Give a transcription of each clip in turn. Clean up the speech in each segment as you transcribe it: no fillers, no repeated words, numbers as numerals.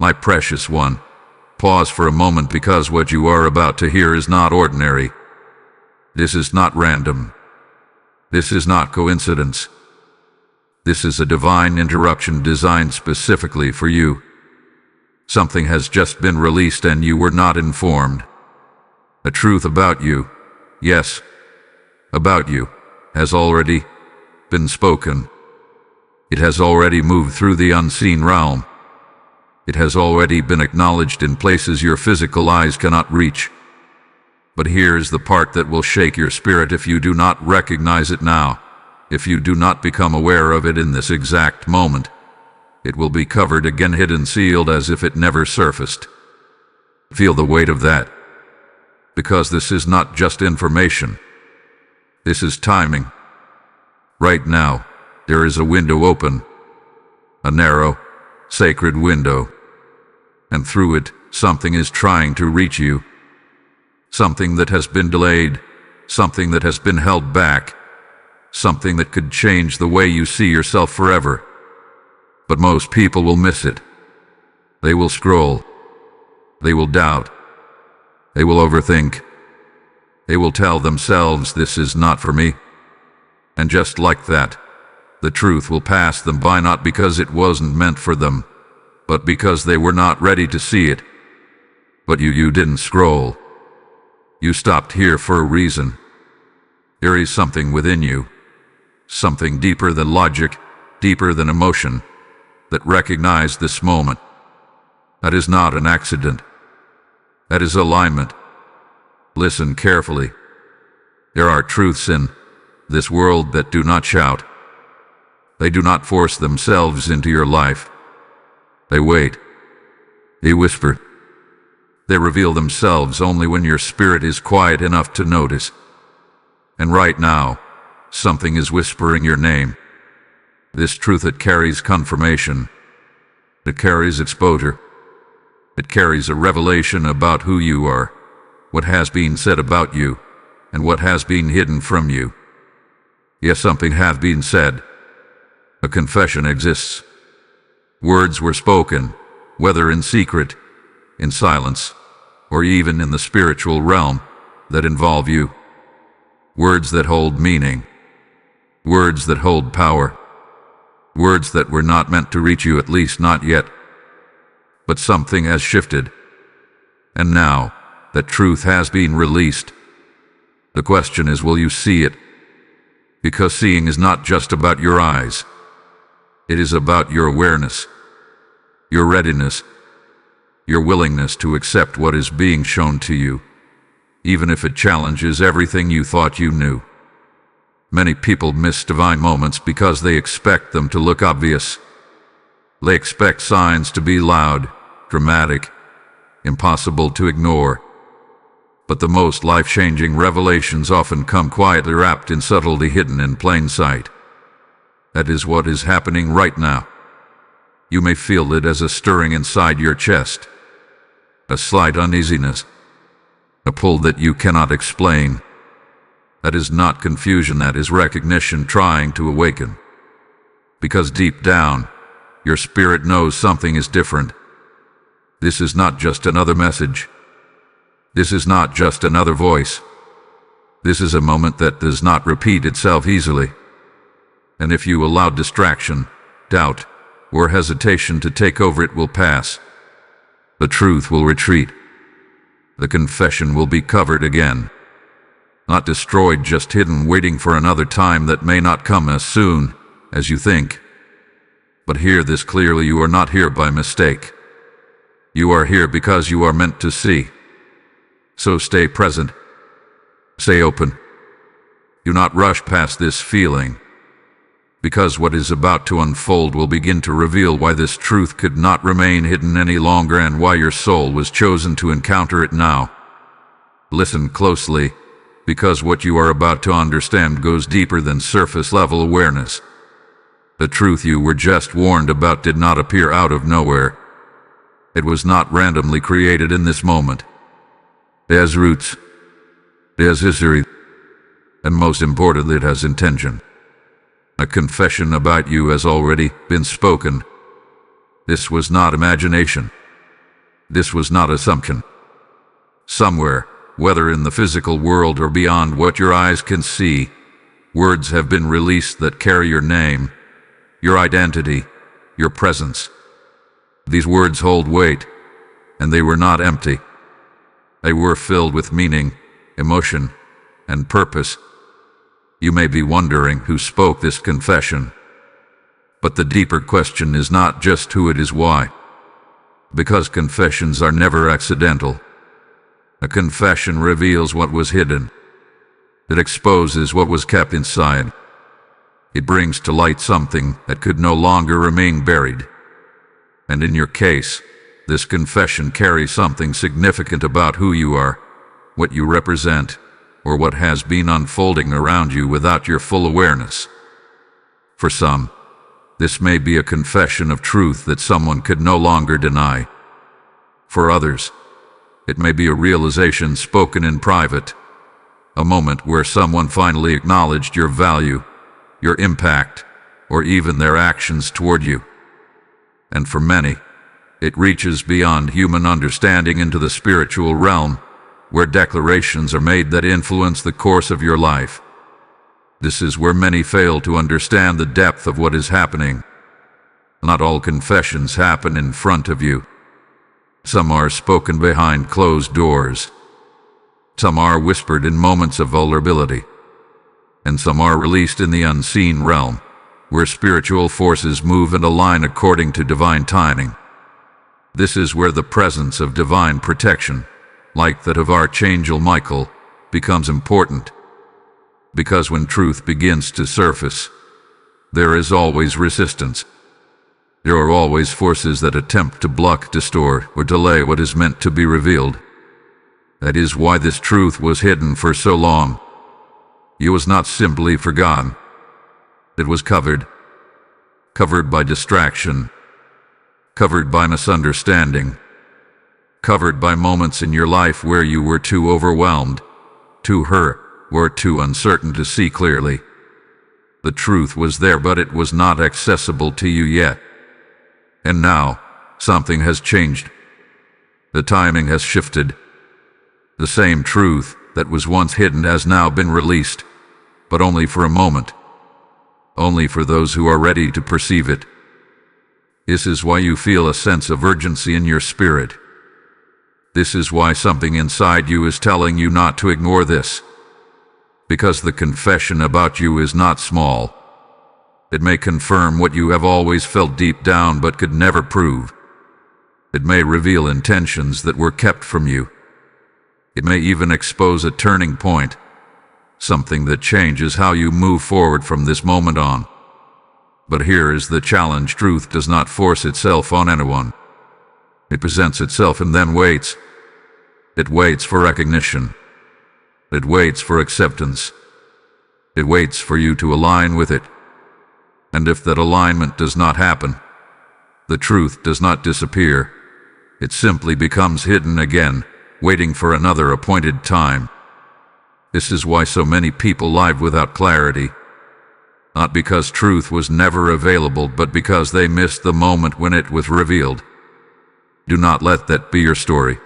My precious one, pause for a moment, because what you are about to hear is not ordinary. This is not random. This is not coincidence. This is a divine interruption designed specifically for you. Something has just been released and you were not informed. A truth about you, yes, about you, has already been spoken. It has already moved through the unseen realm. It has already been acknowledged in places your physical eyes cannot reach. But here is the part that will shake your spirit if you do not recognize it now. If you do not become aware of it in this exact moment, it will be covered again, hidden, sealed, as if it never surfaced. Feel the weight of that. Because this is not just information. This is timing. Right now, there is a window open. A narrow, sacred window. And through it, something is trying to reach you. Something that has been delayed. Something that has been held back. Something that could change the way you see yourself forever. But most people will miss it. They will scroll. They will doubt. They will overthink. They will tell themselves, this is not for me. And just like that, the truth will pass them by, not because it wasn't meant for them, but because they were not ready to see it. But you didn't scroll. You stopped here for a reason. There is something within you, something deeper than logic, deeper than emotion, that recognized this moment. That is not an accident. That is alignment. Listen carefully. There are truths in this world that do not shout. They do not force themselves into your life. They wait. They whisper. They reveal themselves only when your spirit is quiet enough to notice. And right now, something is whispering your name. This truth, it carries confirmation. It carries exposure. It carries a revelation about who you are, what has been said about you, and what has been hidden from you. Yes, something has been said. A confession exists. Words were spoken, whether in secret, in silence, or even in the spiritual realm, that involve you. Words that hold meaning. Words that hold power. Words that were not meant to reach you, at least not yet. But something has shifted. And now, that truth has been released. The question is, will you see it? Because seeing is not just about your eyes. It is about your awareness, your readiness, your willingness to accept what is being shown to you, even if it challenges everything you thought you knew. Many people miss divine moments because they expect them to look obvious. They expect signs to be loud, dramatic, impossible to ignore. But the most life-changing revelations often come quietly, wrapped in subtlety, hidden in plain sight. That is what is happening right now. You may feel it as a stirring inside your chest, a slight uneasiness, a pull that you cannot explain. That is not confusion, that is recognition trying to awaken. Because deep down, your spirit knows something is different. This is not just another message. This is not just another voice. This is a moment that does not repeat itself easily. And if you allow distraction, doubt, or hesitation to take over, it will pass. The truth will retreat. The confession will be covered again. Not destroyed, just hidden, waiting for another time that may not come as soon as you think. But hear this clearly, you are not here by mistake. You are here because you are meant to see. So stay present. Stay open. Do not rush past this feeling, because what is about to unfold will begin to reveal why this truth could not remain hidden any longer, and why your soul was chosen to encounter it now. Listen closely, because what you are about to understand goes deeper than surface-level awareness. The truth you were just warned about did not appear out of nowhere. It was not randomly created in this moment. It has roots. It has history. And most importantly, it has intention. A confession about you has already been spoken. This was not imagination. This was not assumption. Somewhere, whether in the physical world or beyond what your eyes can see, words have been released that carry your name, your identity, your presence. These words hold weight, and they were not empty. They were filled with meaning, emotion, and purpose. You may be wondering who spoke this confession, but the deeper question is not just who, it is why. Because confessions are never accidental. A confession reveals what was hidden. It exposes what was kept inside. It brings to light something that could no longer remain buried. And in your case, this confession carries something significant about who you are, what you represent, or what has been unfolding around you without your full awareness. For some, this may be a confession of truth that someone could no longer deny. For others, it may be a realization spoken in private, a moment where someone finally acknowledged your value, your impact, or even their actions toward you. And for many, it reaches beyond human understanding into the spiritual realm, where declarations are made that influence the course of your life. This is where many fail to understand the depth of what is happening. Not all confessions happen in front of you. Some are spoken behind closed doors. Some are whispered in moments of vulnerability. And some are released in the unseen realm, where spiritual forces move and align according to divine timing. This is where the presence of divine protection, like that of Archangel Michael, becomes important. Because when truth begins to surface, there is always resistance. There are always forces that attempt to block, distort, or delay what is meant to be revealed. That is why this truth was hidden for so long. It was not simply forgotten. It was covered by distraction, covered by misunderstanding, covered by moments in your life where you were too overwhelmed, too hurt, or too uncertain to see clearly. The truth was there, but it was not accessible to you yet. And now, something has changed. The timing has shifted. The same truth that was once hidden has now been released, but only for a moment. Only for those who are ready to perceive it. This is why you feel a sense of urgency in your spirit. This is why something inside you is telling you not to ignore this. Because the confession about you is not small. It may confirm what you have always felt deep down but could never prove. It may reveal intentions that were kept from you. It may even expose a turning point, something that changes how you move forward from this moment on. But here is the challenge: truth does not force itself on anyone. It presents itself and then waits. It waits for recognition. It waits for acceptance. It waits for you to align with it. And if that alignment does not happen, the truth does not disappear. It simply becomes hidden again, waiting for another appointed time. This is why so many people live without clarity. Not because truth was never available, but because they missed the moment when it was revealed. Do not let that be your story.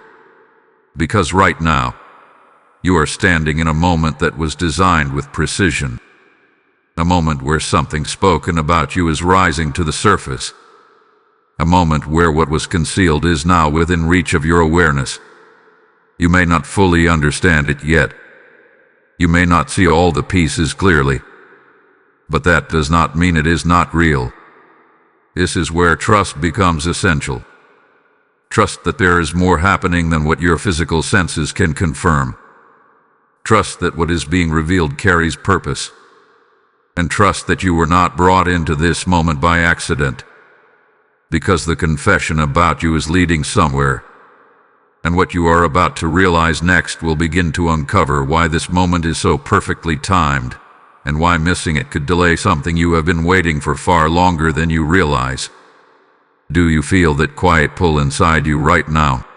Because right now, you are standing in a moment that was designed with precision. A moment where something spoken about you is rising to the surface. A moment where what was concealed is now within reach of your awareness. You may not fully understand it yet. You may not see all the pieces clearly. But that does not mean it is not real. This is where trust becomes essential. Trust that there is more happening than what your physical senses can confirm. Trust that what is being revealed carries purpose. And trust that you were not brought into this moment by accident. Because the confession about you is leading somewhere. And what you are about to realize next will begin to uncover why this moment is so perfectly timed, and why missing it could delay something you have been waiting for far longer than you realize. Do you feel that quiet pull inside you right now?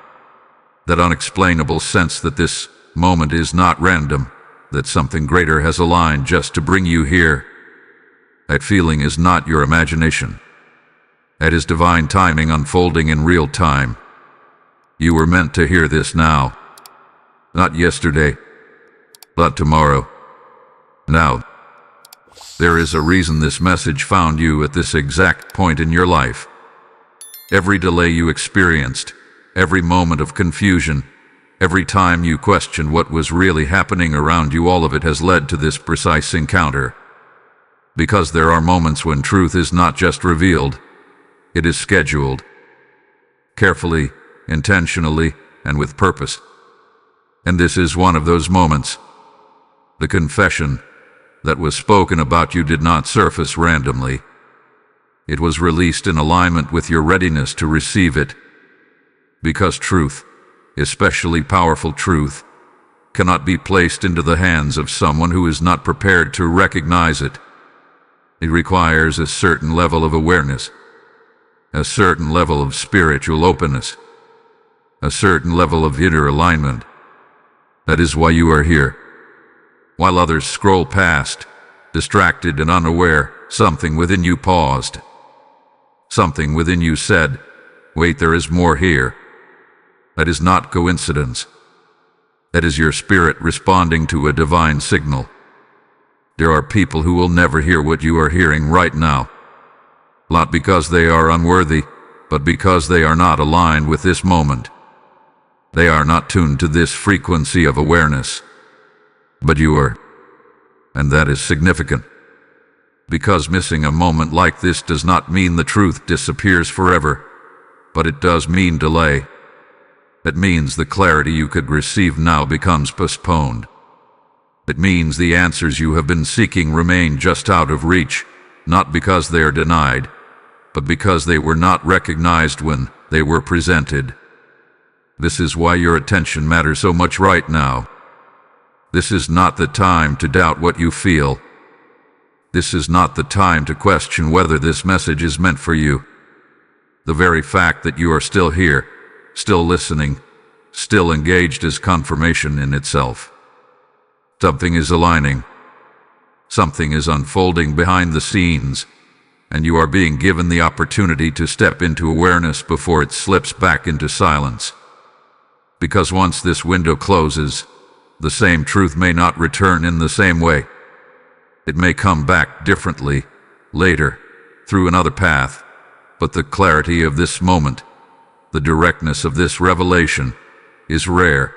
That unexplainable sense that this moment is not random, that something greater has aligned just to bring you here? That feeling is not your imagination. That is divine timing unfolding in real time. You were meant to hear this now. Not yesterday, but tomorrow. Now. There is a reason this message found you at this exact point in your life. Every delay you experienced, every moment of confusion, every time you questioned what was really happening around you, all of it has led to this precise encounter. Because there are moments when truth is not just revealed, it is scheduled. Carefully, intentionally, and with purpose. And this is one of those moments. The confession that was spoken about you did not surface randomly. It was released in alignment with your readiness to receive it. Because truth, especially powerful truth, cannot be placed into the hands of someone who is not prepared to recognize it. It requires a certain level of awareness, a certain level of spiritual openness, a certain level of inner alignment. That is why you are here. While others scroll past, distracted and unaware, something within you paused. Something within you said, "Wait, there is more here." That is not coincidence. That is your spirit responding to a divine signal. There are people who will never hear what you are hearing right now. Not because they are unworthy, but because they are not aligned with this moment. They are not tuned to this frequency of awareness. But you are. And that is significant. Because missing a moment like this does not mean the truth disappears forever, but it does mean delay. It means the clarity you could receive now becomes postponed. It means the answers you have been seeking remain just out of reach, not because they are denied, but because they were not recognized when they were presented. This is why your attention matters so much right now. This is not the time to doubt what you feel. This is not the time to question whether this message is meant for you. The very fact that you are still here, still listening, still engaged is confirmation in itself. Something is aligning. Something is unfolding behind the scenes, and you are being given the opportunity to step into awareness before it slips back into silence. Because once this window closes, the same truth may not return in the same way. It may come back differently, later, through another path, but the clarity of this moment, the directness of this revelation, is rare.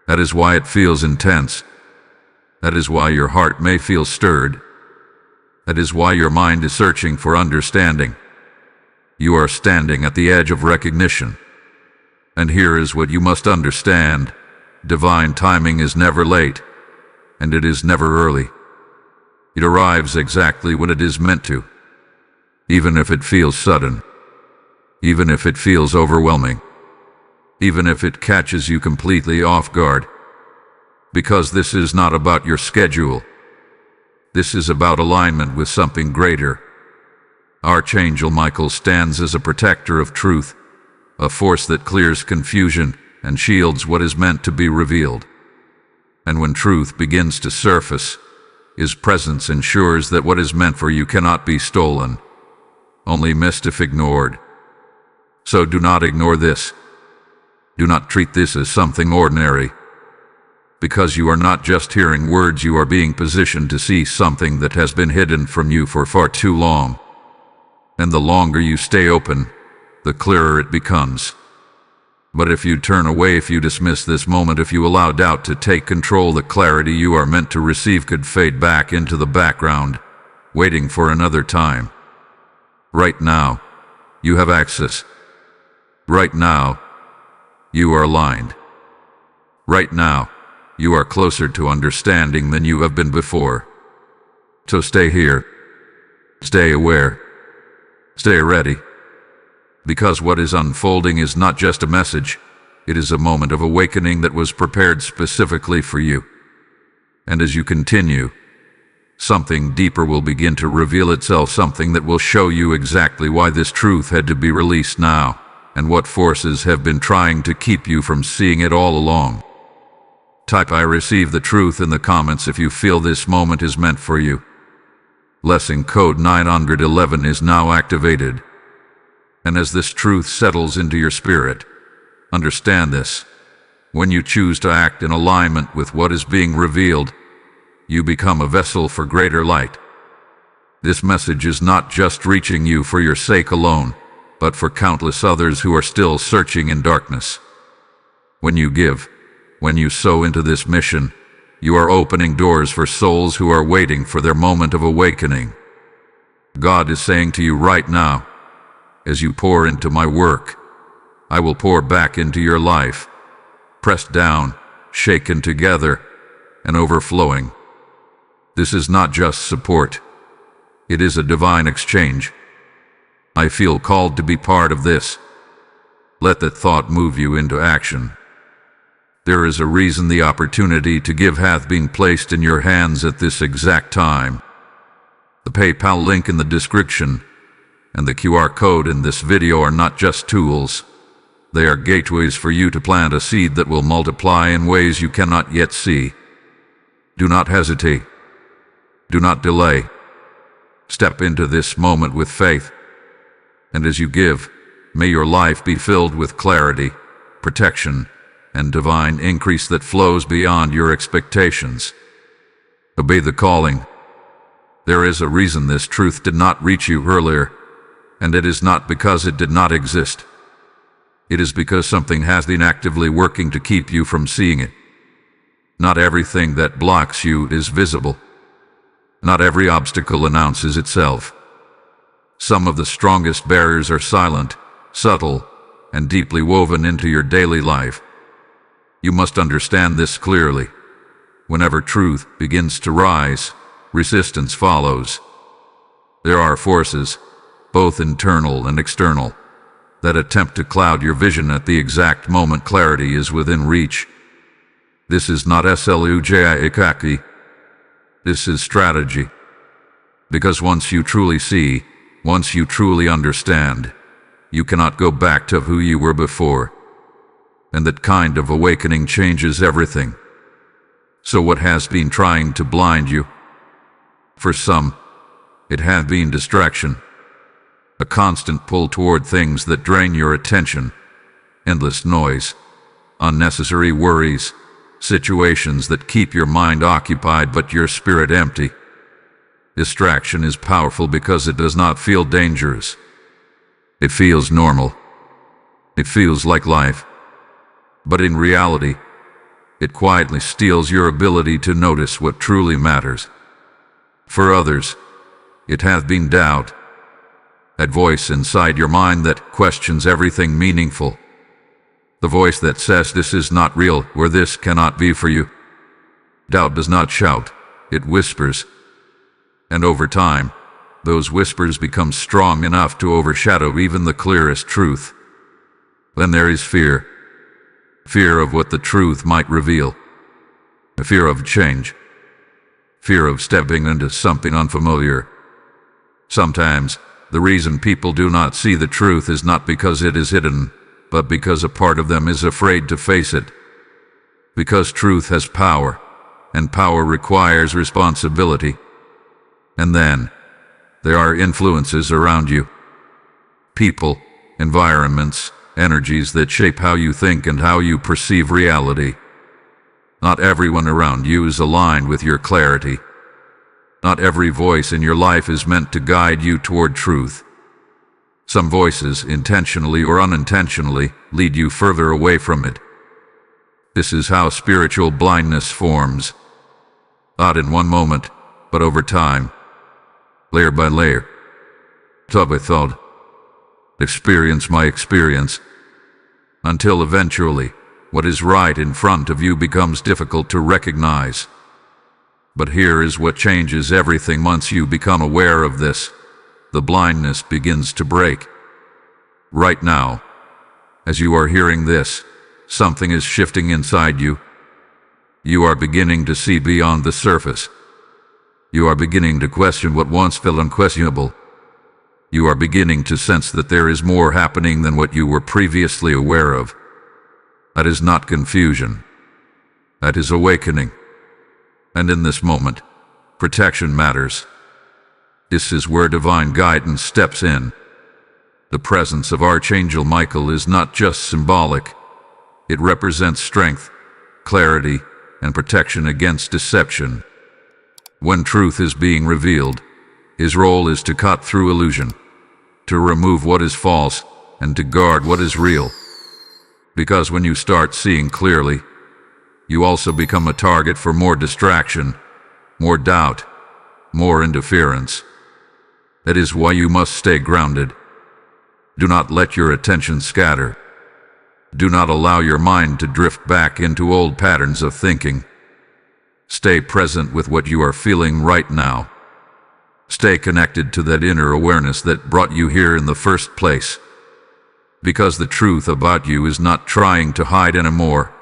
That is why it feels intense. That is why your heart may feel stirred. That is why your mind is searching for understanding. You are standing at the edge of recognition. And here is what you must understand. Divine timing is never late, and it is never early. It arrives exactly when it is meant to. Even if it feels sudden. Even if it feels overwhelming. Even if it catches you completely off guard. Because this is not about your schedule. This is about alignment with something greater. Archangel Michael stands as a protector of truth, a force that clears confusion and shields what is meant to be revealed. And when truth begins to surface, his presence ensures that what is meant for you cannot be stolen, only missed if ignored. So do not ignore this. Do not treat this as something ordinary. Because you are not just hearing words, you are being positioned to see something that has been hidden from you for far too long. And the longer you stay open, the clearer it becomes. But if you turn away, if you dismiss this moment, if you allow doubt to take control, the clarity you are meant to receive could fade back into the background, waiting for another time. Right now, you have access. Right now, you are aligned. Right now, you are closer to understanding than you have been before. So stay here. Stay aware. Stay ready. Because what is unfolding is not just a message, it is a moment of awakening that was prepared specifically for you. And as you continue, something deeper will begin to reveal itself, something that will show you exactly why this truth had to be released now, and what forces have been trying to keep you from seeing it all along. Type "I receive the truth" in the comments if you feel this moment is meant for you. Lesson code 911 is now activated. And as this truth settles into your spirit, Understand this. When you choose to act in alignment with what is being revealed, you become a vessel for greater light. This message is not just reaching you for your sake alone, but for countless others who are still searching in darkness. When you give, when you sow into this mission, you are opening doors for souls who are waiting for their moment of awakening. God is saying to you right now, as you pour into my work, I will pour back into your life, pressed down, shaken together, and overflowing. This is not just support. It is a divine exchange. I feel called to be part of this. Let that thought move you into action. There is a reason the opportunity to give hath been placed in your hands at this exact time. The PayPal link in the description and the QR code in this video are not just tools. They are gateways for you to plant a seed that will multiply in ways you cannot yet see. Do not hesitate. Do not delay. Step into this moment with faith. And as you give, may your life be filled with clarity, protection, and divine increase that flows beyond your expectations. Obey the calling. There is a reason this truth did not reach you earlier, and it is not because it did not exist. It is because something has been actively working to keep you from seeing it. Not everything that blocks you is visible. Not every obstacle announces itself. Some of the strongest barriers are silent, subtle, and deeply woven into your daily life. You must understand this clearly. Whenever truth begins to rise, resistance follows. There are forces, both internal and external, that attempt to cloud your vision at the exact moment clarity is within reach. This is not slujikaki. This is strategy. Because once you truly see, once you truly understand, you cannot go back to who you were before. And that kind of awakening changes everything. So what has been trying to blind you? For some, it has been distraction. A constant pull toward things that drain your attention, endless noise, unnecessary worries, situations that keep your mind occupied but your spirit empty. Distraction is powerful because it does not feel dangerous. It feels normal. It feels like life. But in reality, it quietly steals your ability to notice what truly matters. For others, it hath been doubt. That voice inside your mind that questions everything meaningful. The voice that says this is not real or this cannot be for you. Doubt does not shout, it whispers. And over time, those whispers become strong enough to overshadow even the clearest truth. Then there is fear. Fear of what the truth might reveal. A fear of change. Fear of stepping into something unfamiliar. Sometimes, the reason people do not see the truth is not because it is hidden, but because a part of them is afraid to face it. Because truth has power, and power requires responsibility. And then, there are influences around you. People, environments, energies that shape how you think and how you perceive reality. Not everyone around you is aligned with your clarity. Not every voice in your life is meant to guide you toward truth. Some voices, intentionally or unintentionally, lead you further away from it. This is how spiritual blindness forms. Not in one moment, but over time. Layer by layer. Thought by thought. Experience by experience. Until eventually, what is right in front of you becomes difficult to recognize. But here is what changes everything once you become aware of this. The blindness begins to break. Right now, as you are hearing this, something is shifting inside you. You are beginning to see beyond the surface. You are beginning to question what once felt unquestionable. You are beginning to sense that there is more happening than what you were previously aware of. That is not confusion. That is awakening. And in this moment, protection matters. This is where divine guidance steps in. The presence of Archangel Michael is not just symbolic, It represents strength, clarity, and protection against deception. When truth is being revealed, his role is to cut through illusion, to remove what is false, and to guard what is real. Because when you start seeing clearly, you also become a target for more distraction, more doubt, more interference. That is why you must stay grounded. Do not let your attention scatter. Do not allow your mind to drift back into old patterns of thinking. Stay present with what you are feeling right now. Stay connected to that inner awareness that brought you here in the first place. Because the truth about you is not trying to hide anymore,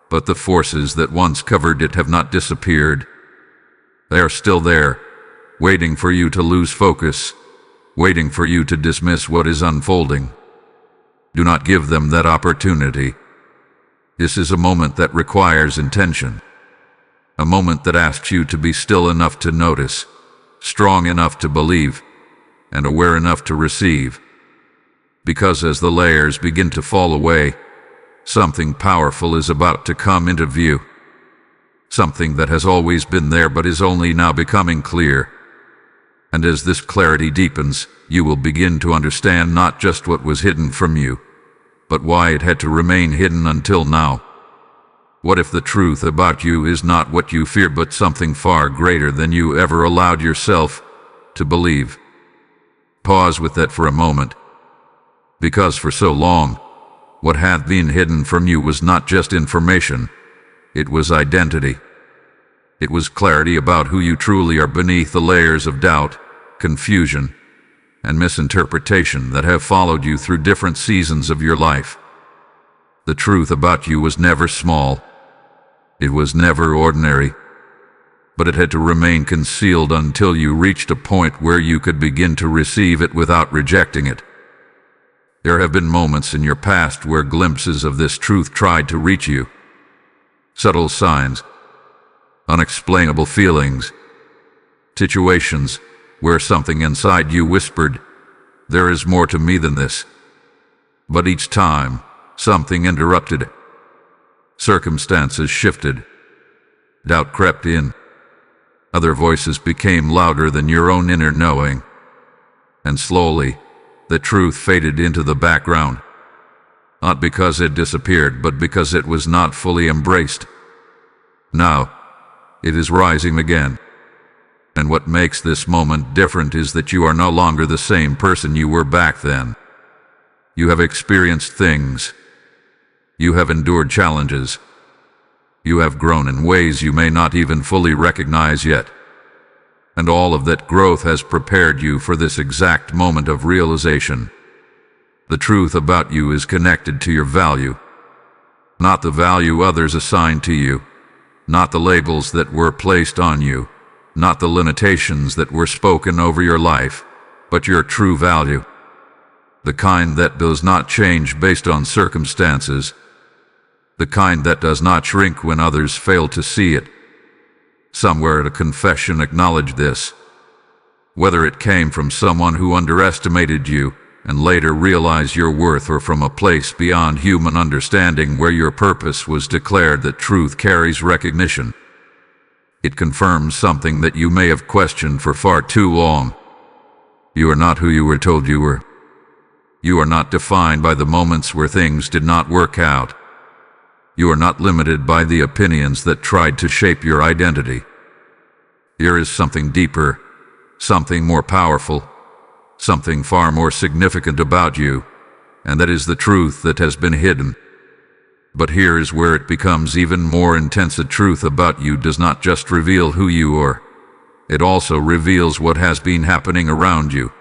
but the forces that once covered it have not disappeared. They are still there, waiting for you to lose focus, waiting for you to dismiss what is unfolding. Do not give them that opportunity. This is a moment that requires intention. A moment that asks you to be still enough to notice, strong enough to believe, and aware enough to receive. Because as the layers begin to fall away, something powerful is about to come into view. Something that has always been there but is only now becoming clear. And as this clarity deepens, you will begin to understand not just what was hidden from you, but why it had to remain hidden until now. What if the truth about you is not what you fear but something far greater than you ever allowed yourself to believe? Pause with that for a moment. Because for so long, what had been hidden from you was not just information, it was identity. It was clarity about who you truly are beneath the layers of doubt, confusion, and misinterpretation that have followed you through different seasons of your life. The truth about you was never small. It was never ordinary. But it had to remain concealed until you reached a point where you could begin to receive it without rejecting it. There have been moments in your past where glimpses of this truth tried to reach you. Subtle signs, unexplainable feelings, situations where something inside you whispered, "There is more to me than this." But each time, something interrupted. Circumstances shifted. Doubt crept in. Other voices became louder than your own inner knowing. And slowly, the truth faded into the background. Not because it disappeared, but because it was not fully embraced. Now, it is rising again. And what makes this moment different is that you are no longer the same person you were back then. You have experienced things. You have endured challenges. You have grown in ways you may not even fully recognize yet. And all of that growth has prepared you for this exact moment of realization. The truth about you is connected to your value, not the value others assign to you, not the labels that were placed on you, not the limitations that were spoken over your life, but your true value. The kind that does not change based on circumstances. The kind that does not shrink when others fail to see it. Somewhere a confession acknowledged this. Whether it came from someone who underestimated you and later realized your worth, or from a place beyond human understanding where your purpose was declared, that truth carries recognition. It confirms something that you may have questioned for far too long. You are not who you were told you were. You are not defined by the moments where things did not work out. You are not limited by the opinions that tried to shape your identity. There is something deeper, something more powerful, something far more significant about you, and that is the truth that has been hidden. But here is where it becomes even more intense. The truth about you does not just reveal who you are. It also reveals what has been happening around you.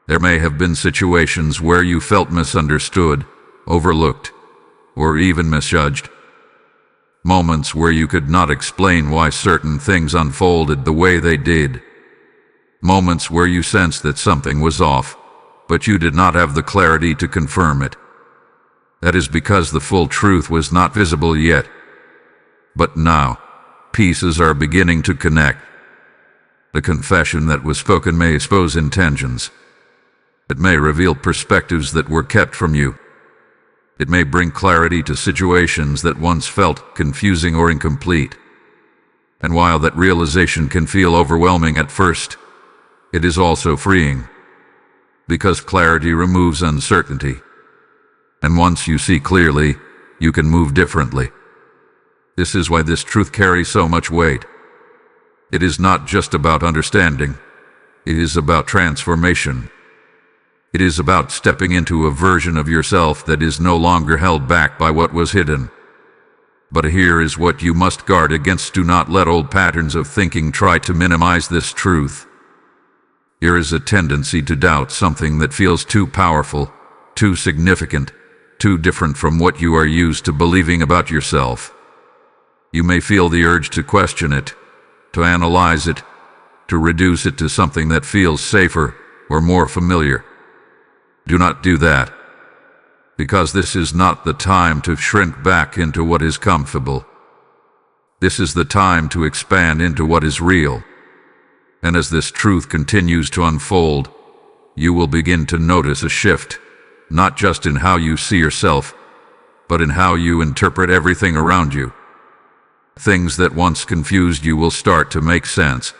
There may have been situations where you felt misunderstood, overlooked, or even misjudged. Moments where you could not explain why certain things unfolded the way they did. Moments where you sensed that something was off, but you did not have the clarity to confirm it. That is because the full truth was not visible yet. But now, pieces are beginning to connect. The confession that was spoken may expose intentions. It may reveal perspectives that were kept from you. It may bring clarity to situations that once felt confusing or incomplete. And while that realization can feel overwhelming at first, it is also freeing, because clarity removes uncertainty. And once you see clearly, you can move differently. This is why this truth carries so much weight. It is not just about understanding. It is about transformation. It is about stepping into a version of yourself that is no longer held back by what was hidden. But here is what you must guard against. Do not let old patterns of thinking try to minimize this truth. There is a tendency to doubt something that feels too powerful, too significant, too different from what you are used to believing about yourself. You may feel the urge to question it, to analyze it, to reduce it to something that feels safer or more familiar. Do not do that, because this is not the time to shrink back into what is comfortable. This is the time to expand into what is real. And as this truth continues to unfold, you will begin to notice a shift, not just in how you see yourself, but in how you interpret everything around you. Things that once confused you will start to make sense.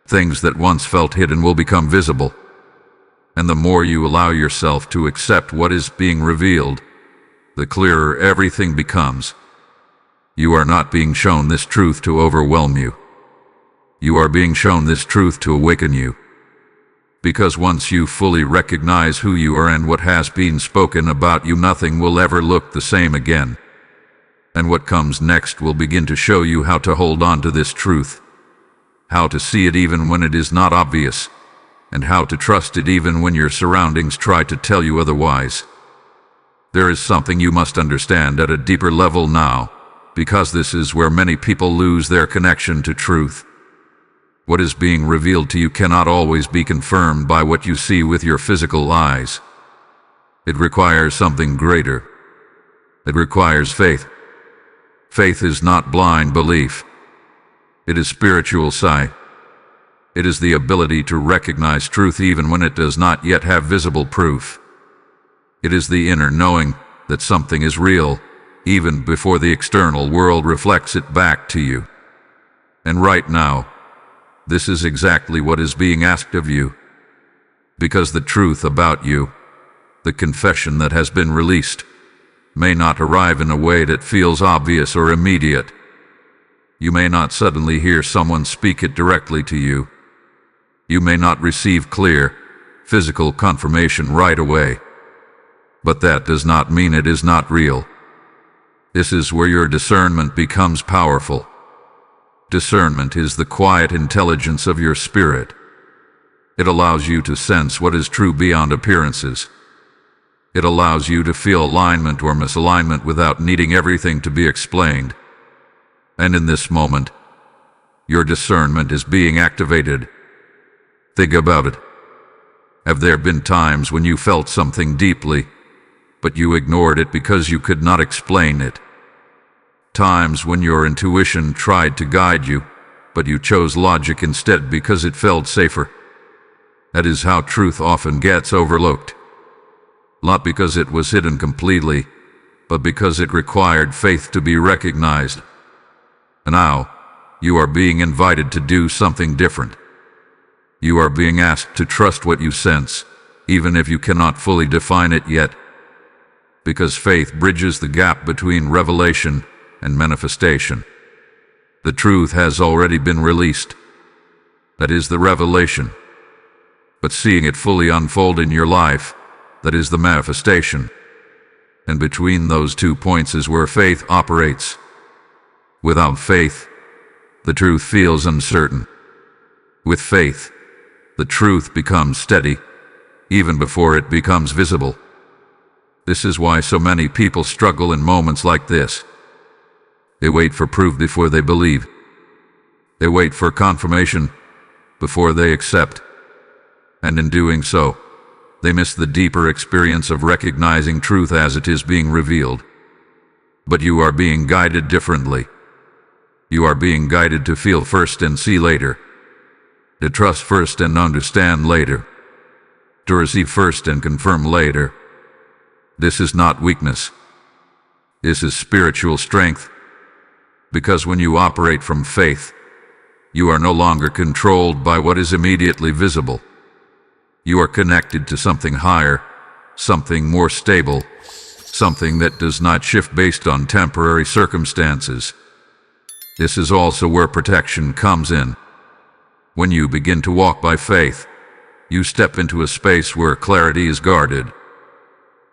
Things that once felt hidden will become visible. And the more you allow yourself to accept what is being revealed, the clearer everything becomes. You are not being shown this truth to overwhelm you. You are being shown this truth to awaken you. Because once you fully recognize who you are and what has been spoken about you, nothing will ever look the same again. And what comes next will begin to show you how to hold on to this truth, how to see it even when it is not obvious, and how to trust it even when your surroundings try to tell you otherwise. There is something you must understand at a deeper level now, because this is where many people lose their connection to truth. What is being revealed to you cannot always be confirmed by what you see with your physical eyes. It requires something greater. It requires faith. Faith is not blind belief. It is spiritual sight. It is the ability to recognize truth even when it does not yet have visible proof. It is the inner knowing that something is real, even before the external world reflects it back to you. And right now, this is exactly what is being asked of you. Because the truth about you, the confession that has been released, may not arrive in a way that feels obvious or immediate. You may not suddenly hear someone speak it directly to you. You may not receive clear, physical confirmation right away. But that does not mean it is not real. This is where your discernment becomes powerful. Discernment is the quiet intelligence of your spirit. It allows you to sense what is true beyond appearances. It allows you to feel alignment or misalignment without needing everything to be explained. And in this moment, your discernment is being activated. Think about it. Have there been times when you felt something deeply, but you ignored it because you could not explain it? Times when your intuition tried to guide you, but you chose logic instead because it felt safer? That is how truth often gets overlooked. Not because it was hidden completely, but because it required faith to be recognized. And now, you are being invited to do something different. You are being asked to trust what you sense, even if you cannot fully define it yet. Because faith bridges the gap between revelation and manifestation. The truth has already been released. That is the revelation. But seeing it fully unfold in your life, that is the manifestation. And between those 2 points is where faith operates. Without faith, the truth feels uncertain. With faith, the truth becomes steady, even before it becomes visible. This is why so many people struggle in moments like this. They wait for proof before they believe. They wait for confirmation before they accept. And in doing so, they miss the deeper experience of recognizing truth as it is being revealed. But you are being guided differently. You are being guided to feel first and see later. To trust first and understand later. To receive first and confirm later. This is not weakness. This is spiritual strength. Because when you operate from faith, you are no longer controlled by what is immediately visible. You are connected to something higher, something more stable, something that does not shift based on temporary circumstances. This is also where protection comes in. When you begin to walk by faith, you step into a space where clarity is guarded.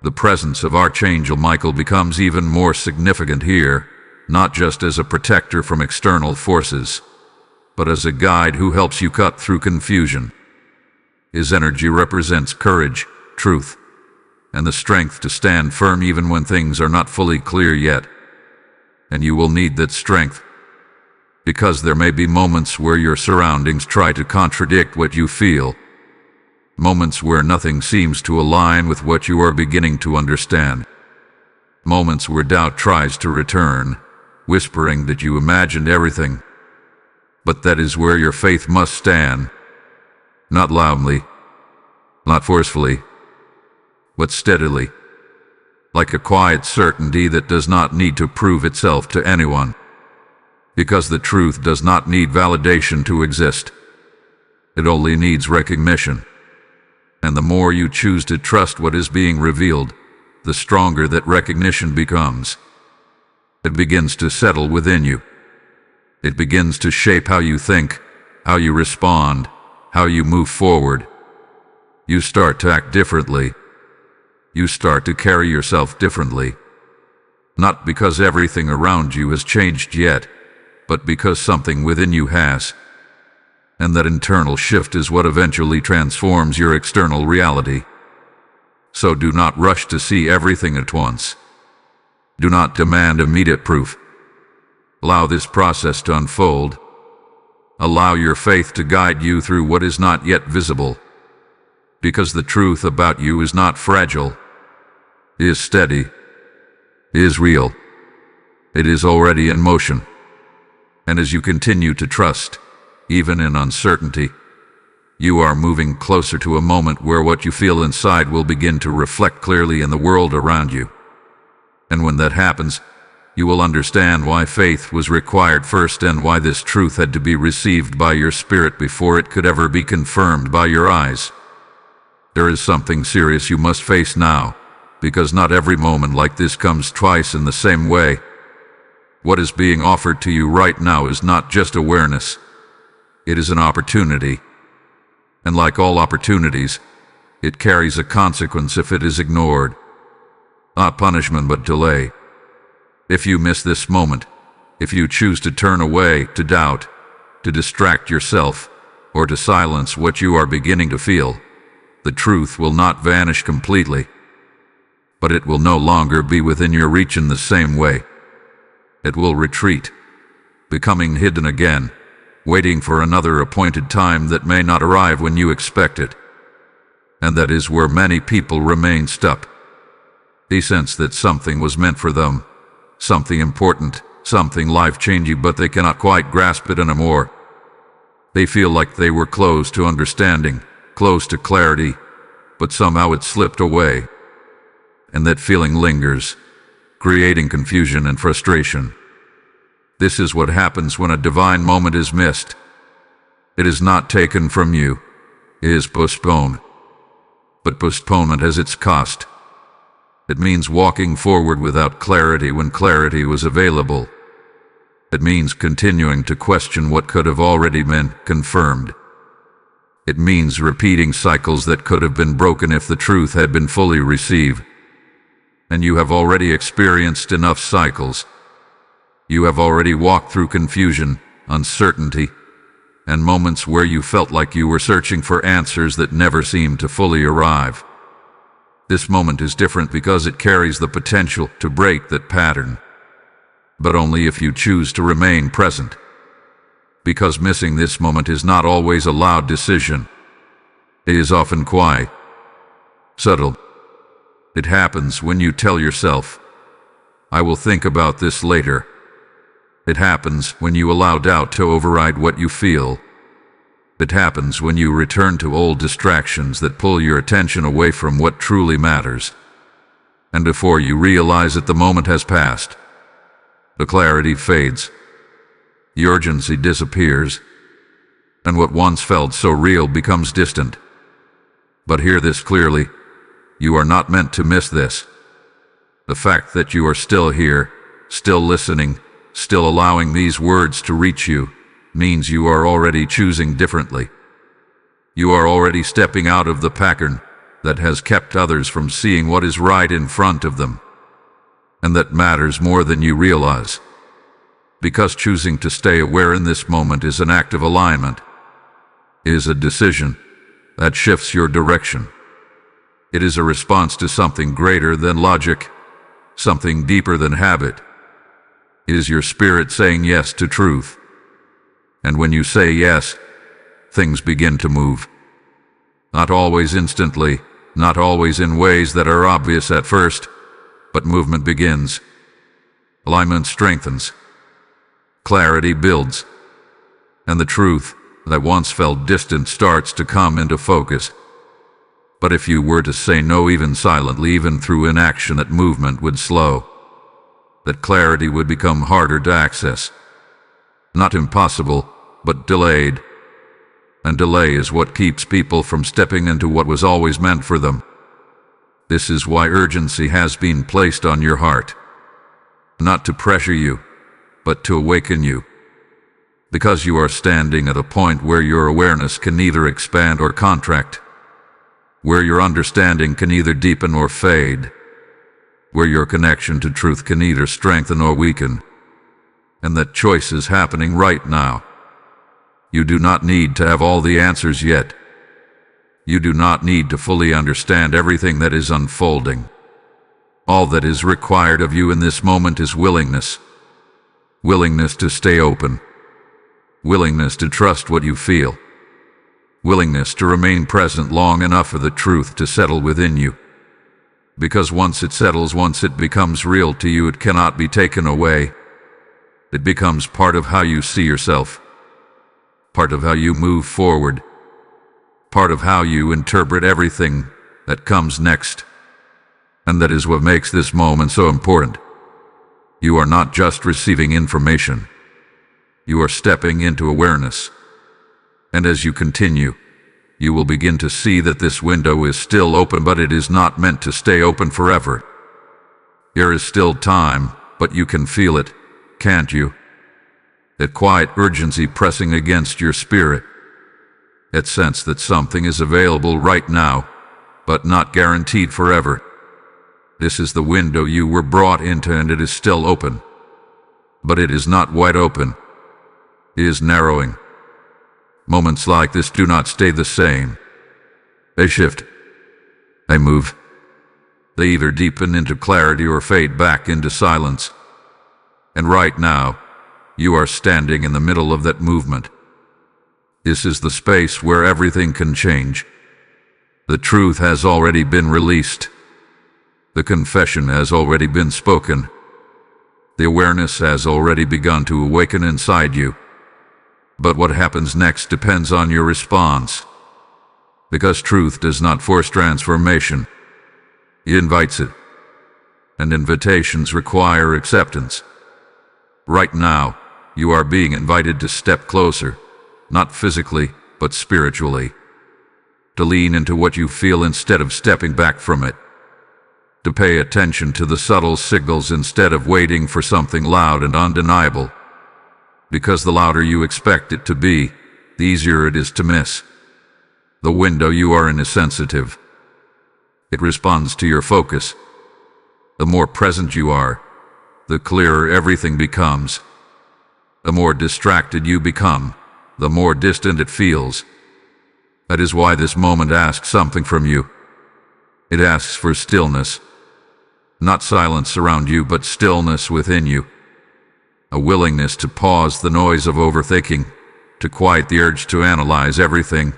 The presence of Archangel Michael becomes even more significant here, not just as a protector from external forces, but as a guide who helps you cut through confusion. His energy represents courage, truth, and the strength to stand firm even when things are not fully clear yet. And you will need that strength, because there may be moments where your surroundings try to contradict what you feel, moments where nothing seems to align with what you are beginning to understand, moments where doubt tries to return, whispering that you imagined everything. But that is where your faith must stand, not loudly, not forcefully, but steadily, like a quiet certainty that does not need to prove itself to anyone, because the truth does not need validation to exist. It only needs recognition. And the more you choose to trust what is being revealed, the stronger that recognition becomes. It begins to settle within you. It begins to shape how you think, how you respond, how you move forward. You start to act differently. You start to carry yourself differently. Not because everything around you has changed yet, but because something within you has. And that internal shift is what eventually transforms your external reality. So do not rush to see everything at once. Do not demand immediate proof. Allow this process to unfold. Allow your faith to guide you through what is not yet visible. Because the truth about you is not fragile. It is steady. It is real. It is already in motion. And as you continue to trust, even in uncertainty, you are moving closer to a moment where what you feel inside will begin to reflect clearly in the world around you. And when that happens, you will understand why faith was required first and why this truth had to be received by your spirit before it could ever be confirmed by your eyes. There is something serious you must face now, because not every moment like this comes twice in the same way. What is being offered to you right now is not just awareness. It is an opportunity. And like all opportunities, it carries a consequence if it is ignored. Not punishment, but delay. If you miss this moment, if you choose to turn away, to doubt, to distract yourself, or to silence what you are beginning to feel, the truth will not vanish completely, but it will no longer be within your reach in the same way. It will retreat, becoming hidden again, waiting for another appointed time that may not arrive when you expect it. And that is where many people remain stuck. They sense that something was meant for them, something important, something life-changing, but they cannot quite grasp it anymore. They feel like they were close to understanding, close to clarity, but somehow it slipped away. And that feeling lingers, creating confusion and frustration. This is what happens when a divine moment is missed. It is not taken from you. It is postponed. But postponement has its cost. It means walking forward without clarity when clarity was available. It means continuing to question what could have already been confirmed. It means repeating cycles that could have been broken if the truth had been fully received. And you have already experienced enough cycles. You have already walked through confusion, uncertainty, and moments where you felt like you were searching for answers that never seemed to fully arrive. This moment is different because it carries the potential to break that pattern, but only if you choose to remain present. Because missing this moment is not always a loud decision. It is often quiet, subtle. It happens when you tell yourself, "I will think about this later." It happens when you allow doubt to override what you feel. It happens when you return to old distractions that pull your attention away from what truly matters. And before you realize it, the moment has passed. The clarity fades. The urgency disappears. And what once felt so real becomes distant. But hear this clearly. You are not meant to miss this. The fact that you are still here, still listening, still allowing these words to reach you, means you are already choosing differently. You are already stepping out of the pattern that has kept others from seeing what is right in front of them. And that matters more than you realize. Because choosing to stay aware in this moment is an act of alignment. It is a decision that shifts your direction. It is a response to something greater than logic, something deeper than habit. It is your spirit saying yes to truth. And when you say yes, things begin to move. Not always instantly, not always in ways that are obvious at first, but movement begins. Alignment strengthens. Clarity builds. And the truth that once felt distant starts to come into focus. But if you were to say no, even silently, even through inaction, that movement would slow. That clarity would become harder to access. Not impossible, but delayed. And delay is what keeps people from stepping into what was always meant for them. This is why urgency has been placed on your heart. Not to pressure you, but to awaken you. Because you are standing at a point where your awareness can neither expand or contract. Where your understanding can either deepen or fade. Where your connection to truth can either strengthen or weaken. And that choice is happening right now. You do not need to have all the answers yet. You do not need to fully understand everything that is unfolding. All that is required of you in this moment is willingness. Willingness to stay open. Willingness to trust what you feel. Willingness to remain present long enough for the truth to settle within you. Because once it settles, once it becomes real to you, it cannot be taken away. It becomes part of how you see yourself. Part of how you move forward. Part of how you interpret everything that comes next. And that is what makes this moment so important. You are not just receiving information. You are stepping into awareness. And as you continue, you will begin to see that this window is still open, but it is not meant to stay open forever. There is still time, but you can feel it, can't you? That quiet urgency pressing against your spirit. That sense that something is available right now, but not guaranteed forever. This is the window you were brought into, and it is still open. But it is not wide open. It is narrowing. Moments like this do not stay the same. They shift. They move. They either deepen into clarity or fade back into silence. And right now, you are standing in the middle of that movement. This is the space where everything can change. The truth has already been released. The confession has already been spoken. The awareness has already begun to awaken inside you. But what happens next depends on your response. Because truth does not force transformation. It invites it. And invitations require acceptance. Right now, you are being invited to step closer, not physically, but spiritually. To lean into what you feel instead of stepping back from it. To pay attention to the subtle signals instead of waiting for something loud and undeniable. Because the louder you expect it to be, the easier it is to miss. The window you are in is sensitive. It responds to your focus. The more present you are, the clearer everything becomes. The more distracted you become, the more distant it feels. That is why this moment asks something from you. It asks for stillness. Not silence around you, but stillness within you. A willingness to pause the noise of overthinking, to quiet the urge to analyze everything,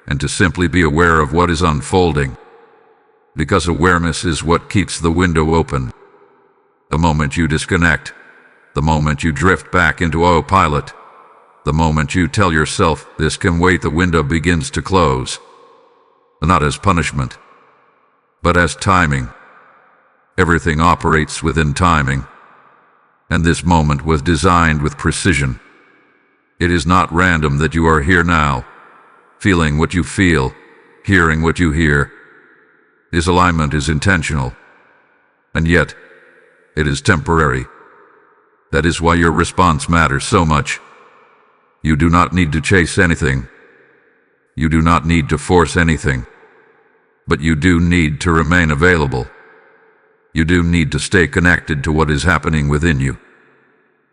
and to simply be aware of what is unfolding. Because awareness is what keeps the window open. The moment you disconnect, the moment you drift back into autopilot, the moment you tell yourself, this can wait, the window begins to close. Not as punishment, but as timing. Everything operates within timing, and this moment was designed with precision. It is not random that you are here now, feeling what you feel, hearing what you hear. This alignment is intentional, and yet it is temporary. That is why your response matters so much. You do not need to chase anything. You do not need to force anything. But you do need to remain available. You do need to stay connected to what is happening within you.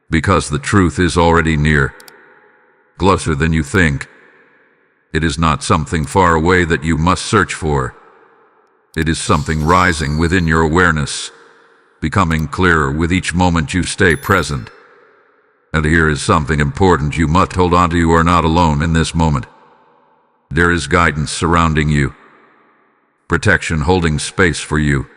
Because the truth is already near, closer than you think. It is not something far away that you must search for. It is something rising within your awareness, becoming clearer with each moment you stay present. And here is something important you must hold on to. You are not alone in this moment. There is guidance surrounding you, protection holding space for you.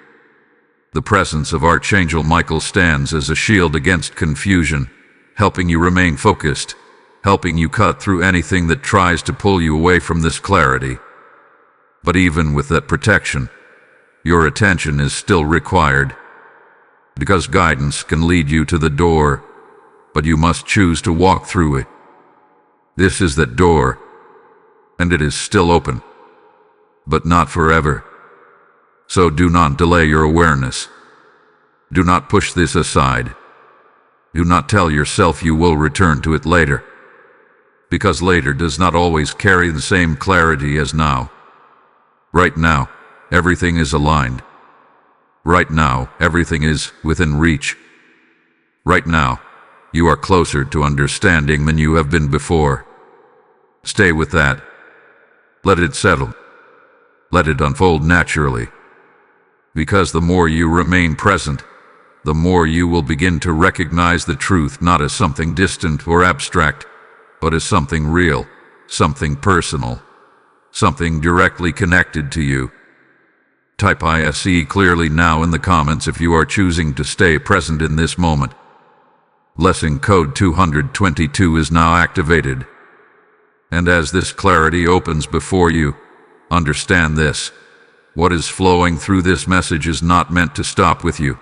The presence of Archangel Michael stands as a shield against confusion, helping you remain focused, helping you cut through anything that tries to pull you away from this clarity. But even with that protection, your attention is still required, because guidance can lead you to the door, but you must choose to walk through it. This is that door, and it is still open, but not forever. So do not delay your awareness. Do not push this aside. Do not tell yourself you will return to it later, because later does not always carry the same clarity as now. Right now, everything is aligned. Right now, everything is within reach. Right now, you are closer to understanding than you have been before. Stay with that. Let it settle. Let it unfold naturally. Because the more you remain present, the more you will begin to recognize the truth not as something distant or abstract, but as something real, something personal, something directly connected to you. Type ISE clearly now in the comments if you are choosing to stay present in this moment. Lesson code 222 is now activated. And as this clarity opens before you, understand this. What is flowing through this message is not meant to stop with you.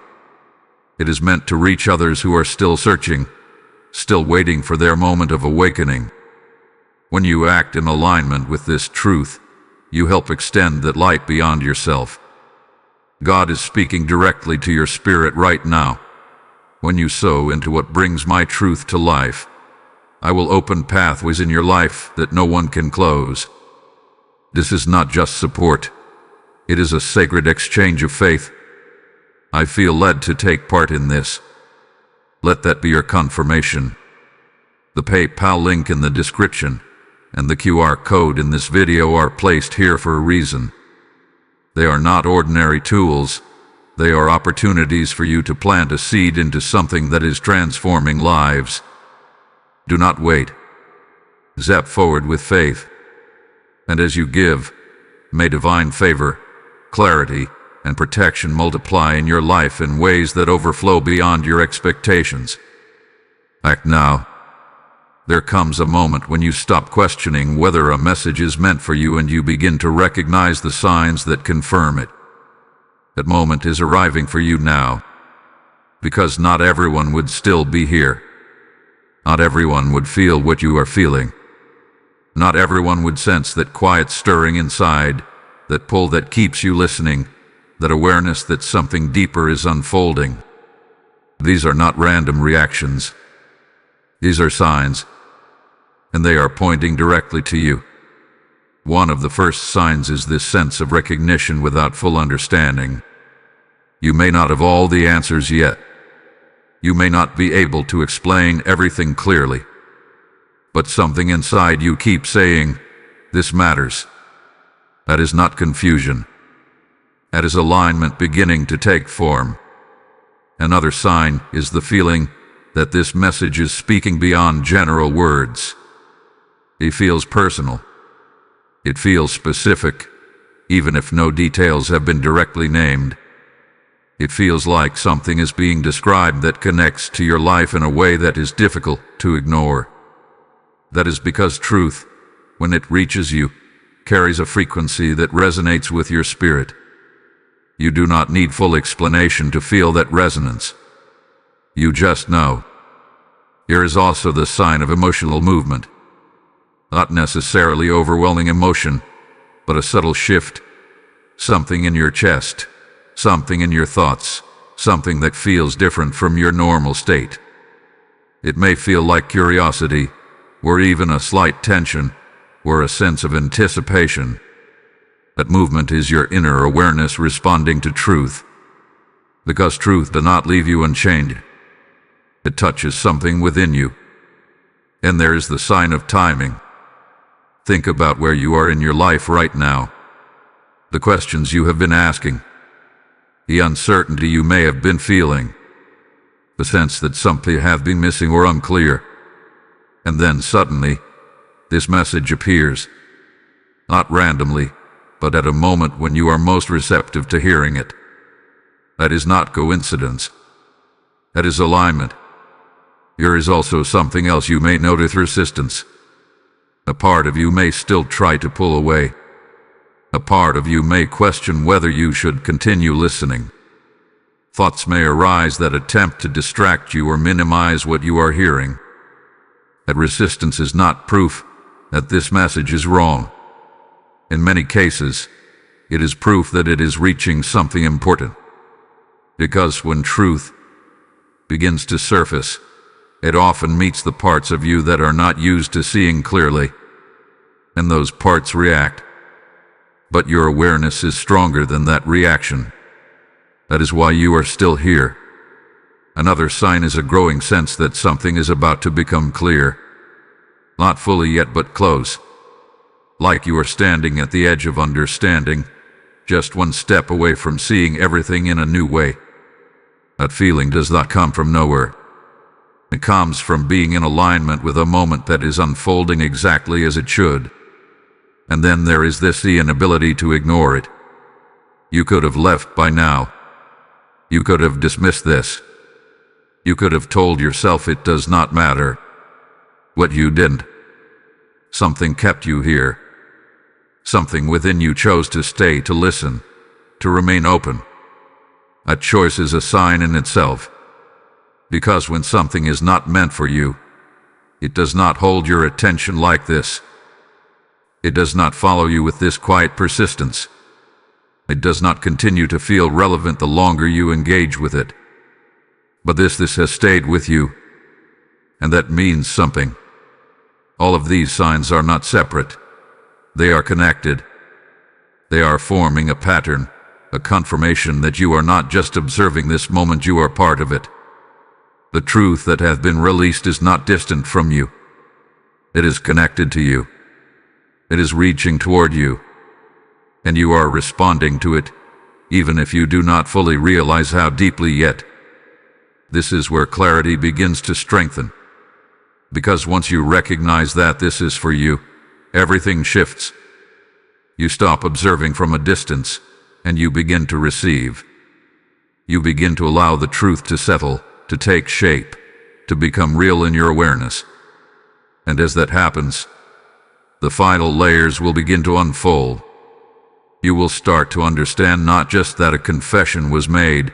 It is meant to reach others who are still searching, still waiting for their moment of awakening. When you act in alignment with this truth, you help extend that light beyond yourself. God is speaking directly to your spirit right now. When you sow into what brings my truth to life, I will open pathways in your life that no one can close. This is not just support. It is a sacred exchange of faith. I feel led to take part in this. Let that be your confirmation. The PayPal link in the description and the QR code in this video are placed here for a reason. They are not ordinary tools. They are opportunities for you to plant a seed into something that is transforming lives. Do not wait. Zap forward with faith. And as you give, may divine favor, clarity, and protection multiply in your life in ways that overflow beyond your expectations. Act now. There comes a moment when you stop questioning whether a message is meant for you and you begin to recognize the signs that confirm it. That moment is arriving for you now, because not everyone would still be here. Not everyone would feel what you are feeling. Not everyone would sense that quiet stirring inside, that pull that keeps you listening, that awareness that something deeper is unfolding. These are not random reactions. These are signs, and they are pointing directly to you. One of the first signs is this sense of recognition without full understanding. You may not have all the answers yet. You may not be able to explain everything clearly. But something inside you keeps saying, this matters. That is not confusion. That is alignment beginning to take form. Another sign is the feeling that this message is speaking beyond general words. It feels personal. It feels specific, even if no details have been directly named. It feels like something is being described that connects to your life in a way that is difficult to ignore. That is because truth, when it reaches you, carries a frequency that resonates with your spirit. You do not need full explanation to feel that resonance. You just know. Here is also the sign of emotional movement. Not necessarily overwhelming emotion, but a subtle shift. Something in your chest, something in your thoughts, something that feels different from your normal state. It may feel like curiosity, or even a slight tension, or a sense of anticipation. That movement is your inner awareness responding to truth. Because truth does not leave you unchained. It touches something within you. And there is the sign of timing. Think about where you are in your life right now. The questions you have been asking. The uncertainty you may have been feeling. The sense that something have been missing or unclear. And then suddenly, this message appears. Not randomly, but at a moment when you are most receptive to hearing it. That is not coincidence. That is alignment. Here is also something else you may notice: resistance. A part of you may still try to pull away. A part of you may question whether you should continue listening. Thoughts may arise that attempt to distract you or minimize what you are hearing. That resistance is not proof that this message is wrong. In many cases, it is proof that it is reaching something important. Because when truth begins to surface, it often meets the parts of you that are not used to seeing clearly, and those parts react. But your awareness is stronger than that reaction. That is why you are still here. Another sign is a growing sense that something is about to become clear. Not fully yet, but close. Like you are standing at the edge of understanding, just one step away from seeing everything in a new way. That feeling does not come from nowhere. It comes from being in alignment with a moment that is unfolding exactly as it should. And then there is the inability to ignore it. You could have left by now. You could have dismissed this. You could have told yourself it does not matter. What you didn't. Something kept you here. Something within you chose to stay, to listen, to remain open. That choice is a sign in itself. Because when something is not meant for you, it does not hold your attention like this. It does not follow you with this quiet persistence. It does not continue to feel relevant the longer you engage with it. But this has stayed with you, and that means something. All of these signs are not separate. They are connected. They are forming a pattern, a confirmation that you are not just observing this moment, you are part of it. The truth that has been released is not distant from you. It is connected to you. It is reaching toward you. And you are responding to it, even if you do not fully realize how deeply yet. This is where clarity begins to strengthen. Because once you recognize that this is for you, everything shifts. You stop observing from a distance, and you begin to receive. You begin to allow the truth to settle, to take shape, to become real in your awareness. And as that happens, the final layers will begin to unfold. You will start to understand not just that a confession was made,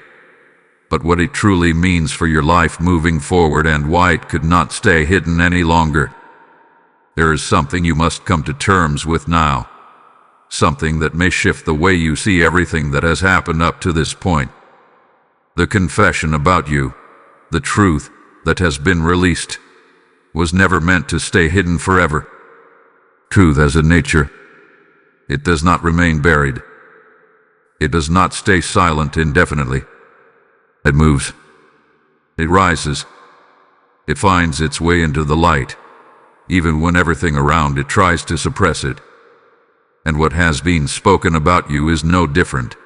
but what it truly means for your life moving forward and why it could not stay hidden any longer. There is something you must come to terms with now. Something that may shift the way you see everything that has happened up to this point. The confession about you, the truth that has been released, was never meant to stay hidden forever. Truth has a nature. It does not remain buried. It does not stay silent indefinitely. It moves. It rises. It finds its way into the light, even when everything around it tries to suppress it. And what has been spoken about you is no different.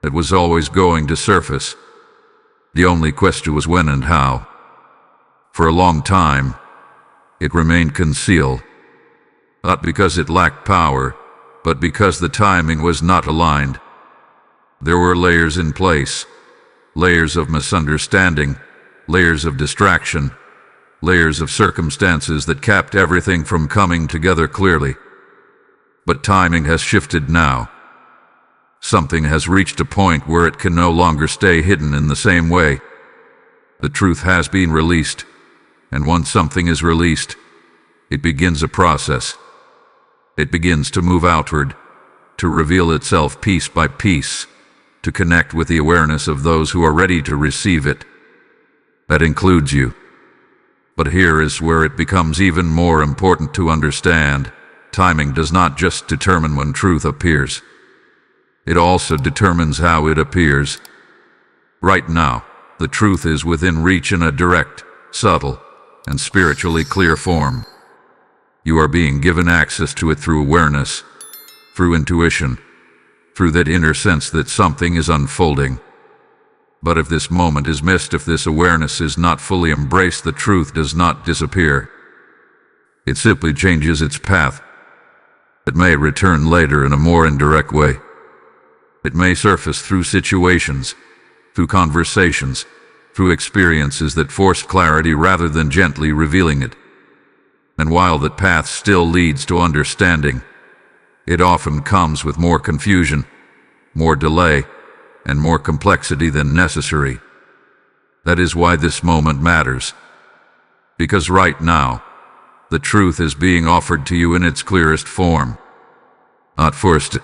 It was always going to surface. The only question was when and how. For a long time, it remained concealed. Not because it lacked power, but because the timing was not aligned. There were layers in place. Layers of misunderstanding, layers of distraction, layers of circumstances that kept everything from coming together clearly. But timing has shifted now. Something has reached a point where it can no longer stay hidden in the same way. The truth has been released, and once something is released, it begins a process. It begins to move outward, to reveal itself piece by piece, to connect with the awareness of those who are ready to receive it. That includes you. But here is where it becomes even more important to understand. Timing does not just determine when truth appears. It also determines how it appears. Right now, the truth is within reach in a direct, subtle, and spiritually clear form. You are being given access to it through awareness, through intuition, through that inner sense that something is unfolding. But if this moment is missed, if this awareness is not fully embraced, the truth does not disappear. It simply changes its path. It may return later in a more indirect way. It may surface through situations, through conversations, through experiences that force clarity rather than gently revealing it. And while that path still leads to understanding, it often comes with more confusion, more delay, and more complexity than necessary. That is why this moment matters. Because right now, the truth is being offered to you in its clearest form. Not forced,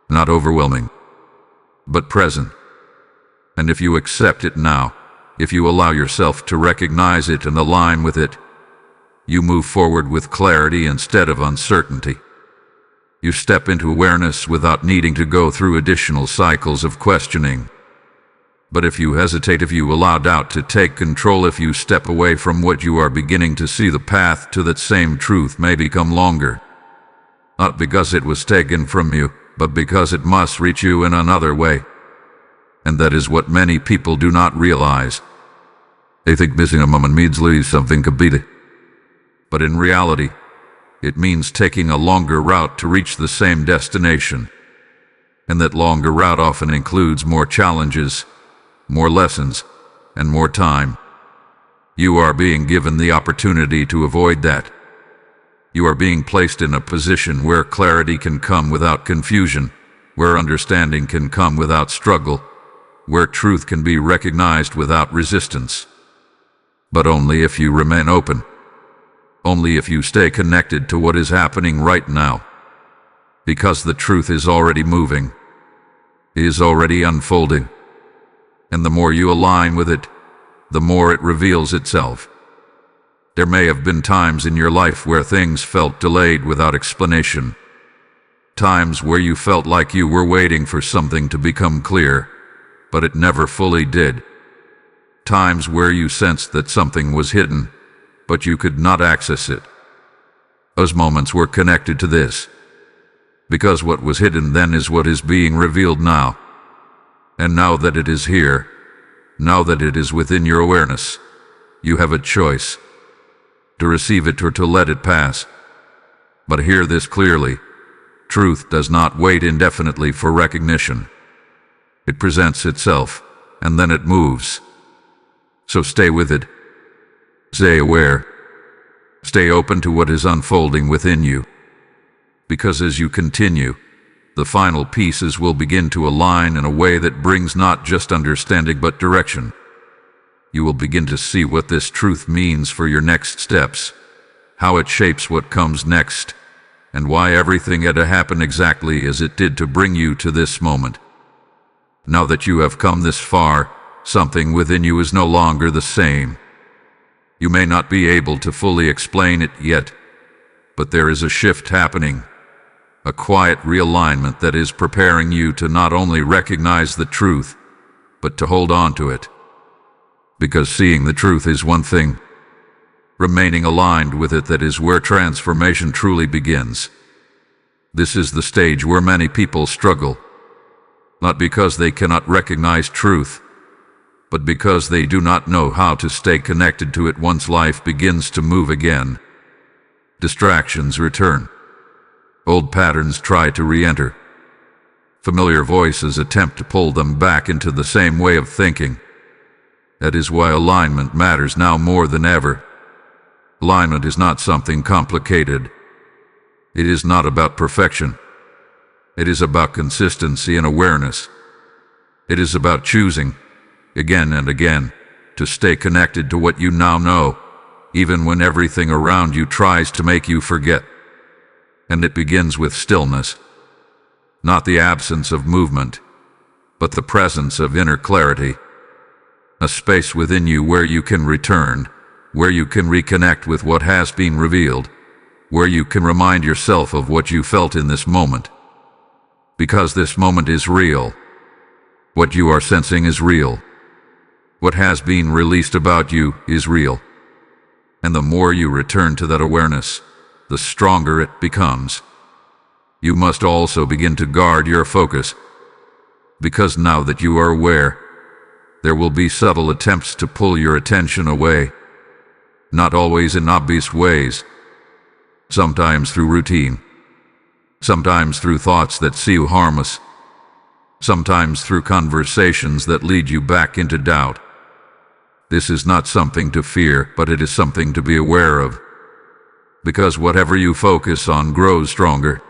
not overwhelming, but present. And if you accept it now, if you allow yourself to recognize it and align with it, you move forward with clarity instead of uncertainty. You step into awareness without needing to go through additional cycles of questioning. But if you hesitate, if you allow doubt to take control, if you step away from what you are beginning to see, the path to that same truth may become longer. Not because it was taken from you, but because it must reach you in another way. And that is what many people do not realize. They think missing a moment means losing something completely. But in reality, it means taking a longer route to reach the same destination. And that longer route often includes more challenges, more lessons, and more time. You are being given the opportunity to avoid that. You are being placed in a position where clarity can come without confusion, where understanding can come without struggle, where truth can be recognized without resistance. But only if you remain open. Only if you stay connected to what is happening right now. Because the truth is already moving, is already unfolding. And the more you align with it, the more it reveals itself. There may have been times in your life where things felt delayed without explanation. Times where you felt like you were waiting for something to become clear, but it never fully did. Times where you sensed that something was hidden, but you could not access it. Those moments were connected to this. Because what was hidden then is what is being revealed now. And now that it is here, now that it is within your awareness, you have a choice. To receive it or to let it pass. But hear this clearly. Truth does not wait indefinitely for recognition. It presents itself, and then it moves. So stay with it. Stay aware. Stay open to what is unfolding within you. Because as you continue, the final pieces will begin to align in a way that brings not just understanding but direction. You will begin to see what this truth means for your next steps, how it shapes what comes next, and why everything had to happen exactly as it did to bring you to this moment. Now that you have come this far, something within you is no longer the same. You may not be able to fully explain it yet, but there is a shift happening, a quiet realignment that is preparing you to not only recognize the truth, but to hold on to it. Because seeing the truth is one thing, remaining aligned with it, that is where transformation truly begins. This is the stage where many people struggle, not because they cannot recognize truth, but because they do not know how to stay connected to it once life begins to move again. Distractions return. Old patterns try to re-enter. Familiar voices attempt to pull them back into the same way of thinking. That is why alignment matters now more than ever. Alignment is not something complicated. It is not about perfection. It is about consistency and awareness. It is about choosing, again and again, to stay connected to what you now know, even when everything around you tries to make you forget. And it begins with stillness, not the absence of movement, but the presence of inner clarity, a space within you where you can return, where you can reconnect with what has been revealed, where you can remind yourself of what you felt in this moment. Because this moment is real. What you are sensing is real. What has been released about you is real. And the more you return to that awareness, the stronger it becomes. You must also begin to guard your focus, because now that you are aware, there will be subtle attempts to pull your attention away, not always in obvious ways, sometimes through routine, sometimes through thoughts that seem harmless, sometimes through conversations that lead you back into doubt. This is not something to fear, but it is something to be aware of, because whatever you focus on grows stronger.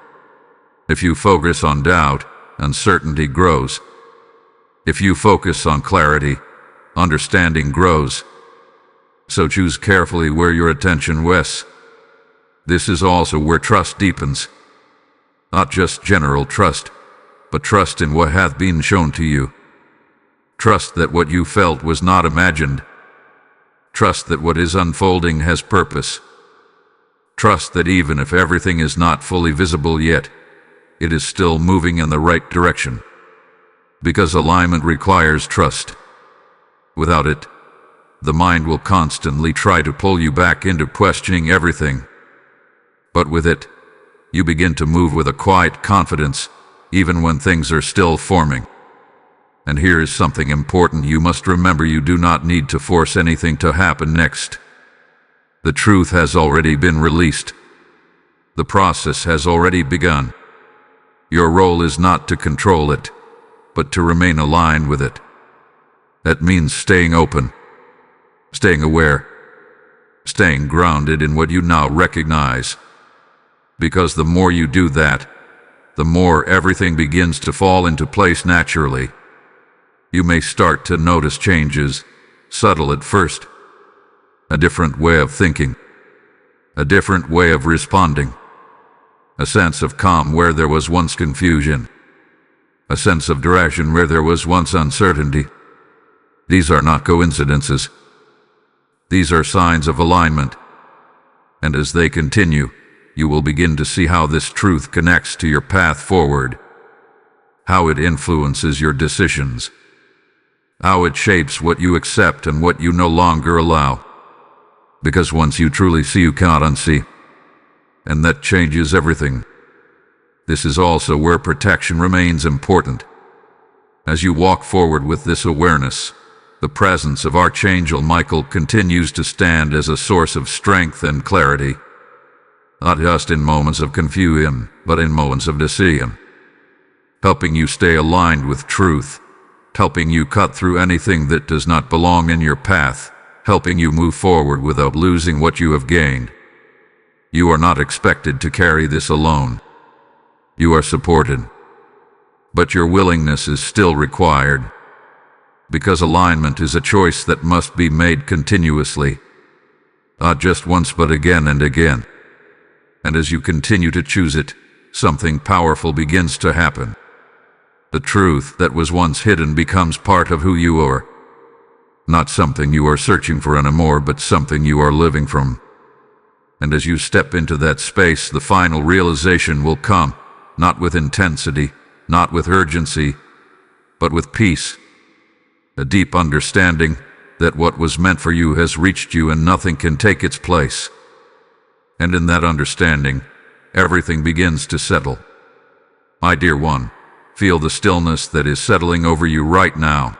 If you focus on doubt, uncertainty grows. If you focus on clarity, understanding grows. So choose carefully where your attention rests. This is also where trust deepens. Not just general trust, but trust in what hath been shown to you. Trust that what you felt was not imagined. Trust that what is unfolding has purpose. Trust that even if everything is not fully visible yet, it is still moving in the right direction. Because alignment requires trust. Without it, the mind will constantly try to pull you back into questioning everything. But with it, you begin to move with a quiet confidence, even when things are still forming. And here is something important you must remember: you do not need to force anything to happen next. The truth has already been released. The process has already begun. Your role is not to control it, but to remain aligned with it. That means staying open, staying aware, staying grounded in what you now recognize. Because the more you do that, the more everything begins to fall into place naturally. You may start to notice changes, subtle at first. A different way of thinking, a different way of responding, a sense of calm where there was once confusion, a sense of direction where there was once uncertainty. These are not coincidences. These are signs of alignment. And as they continue, you will begin to see how this truth connects to your path forward, how it influences your decisions, how it shapes what you accept and what you no longer allow. Because once you truly see, you cannot unsee. And that changes everything. This is also where protection remains important. As you walk forward with this awareness, the presence of Archangel Michael continues to stand as a source of strength and clarity, not just in moments of confusion, but in moments of decision, helping you stay aligned with truth, helping you cut through anything that does not belong in your path, helping you move forward without losing what you have gained. You are not expected to carry this alone. You are supported. But your willingness is still required, because alignment is a choice that must be made continuously, not just once but again and again. And as you continue to choose it, something powerful begins to happen. The truth that was once hidden becomes part of who you are. Not something you are searching for anymore, but something you are living from. And as you step into that space, the final realization will come, not with intensity, not with urgency, but with peace. A deep understanding that what was meant for you has reached you and nothing can take its place. And in that understanding, everything begins to settle. My dear one, feel the stillness that is settling over you right now.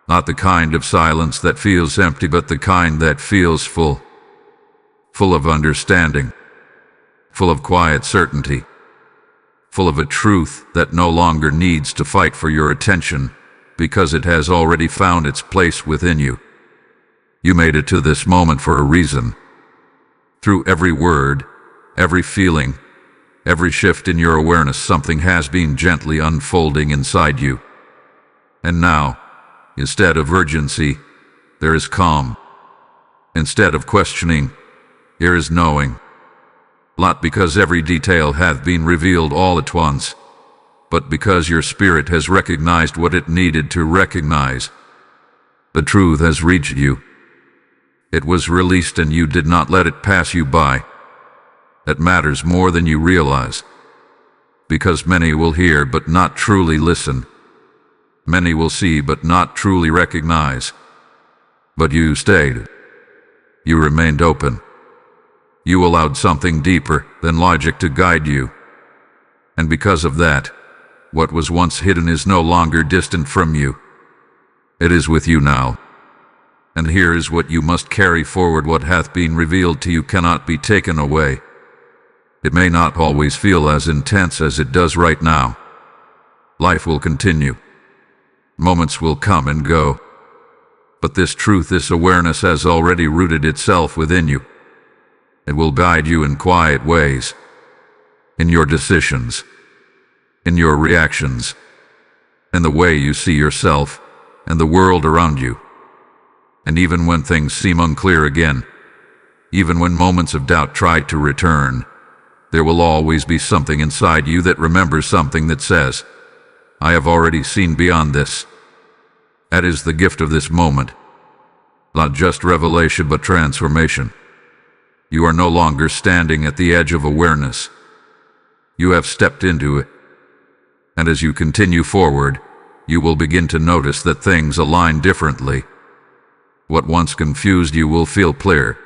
Not the kind of silence that feels empty, but the kind that feels full. Full of understanding. Full of quiet certainty. Full of a truth that no longer needs to fight for your attention, because it has already found its place within you. You made it to this moment for a reason. Through every word, every feeling, Every shift in your awareness, something has been gently unfolding inside you. And now, instead of urgency, there is calm. Instead of questioning, there is knowing. Not because every detail hath been revealed all at once, but because your spirit has recognized what it needed to recognize. The truth has reached you. It was released and you did not let it pass you by. That matters more than you realize. Because many will hear but not truly listen. Many will see but not truly recognize. But you stayed. You remained open. You allowed something deeper than logic to guide you. And because of that, what was once hidden is no longer distant from you. It is with you now. And here is what you must carry forward. What hath been revealed to you cannot be taken away. It may not always feel as intense as it does right now. Life will continue. Moments will come and go. But this truth, this awareness has already rooted itself within you. It will guide you in quiet ways, in your decisions, in your reactions, in the way you see yourself and the world around you. And even when things seem unclear again, even when moments of doubt try to return, there will always be something inside you that remembers, something that says, I have already seen beyond this. That is the gift of this moment. Not just revelation, but transformation. You are no longer standing at the edge of awareness. You have stepped into it. And as you continue forward, you will begin to notice that things align differently. What once confused you will feel clear.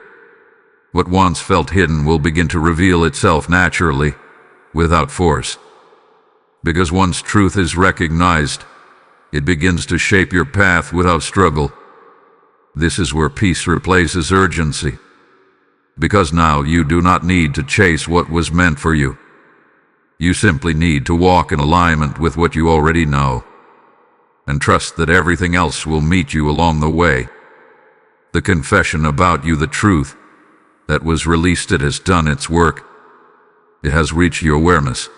What once felt hidden will begin to reveal itself naturally, without force. Because once truth is recognized, it begins to shape your path without struggle. This is where peace replaces urgency. Because now you do not need to chase what was meant for you. You simply need to walk in alignment with what you already know, and trust that everything else will meet you along the way. The confession about you, the truth that was released, it has done its work. It has reached your awareness.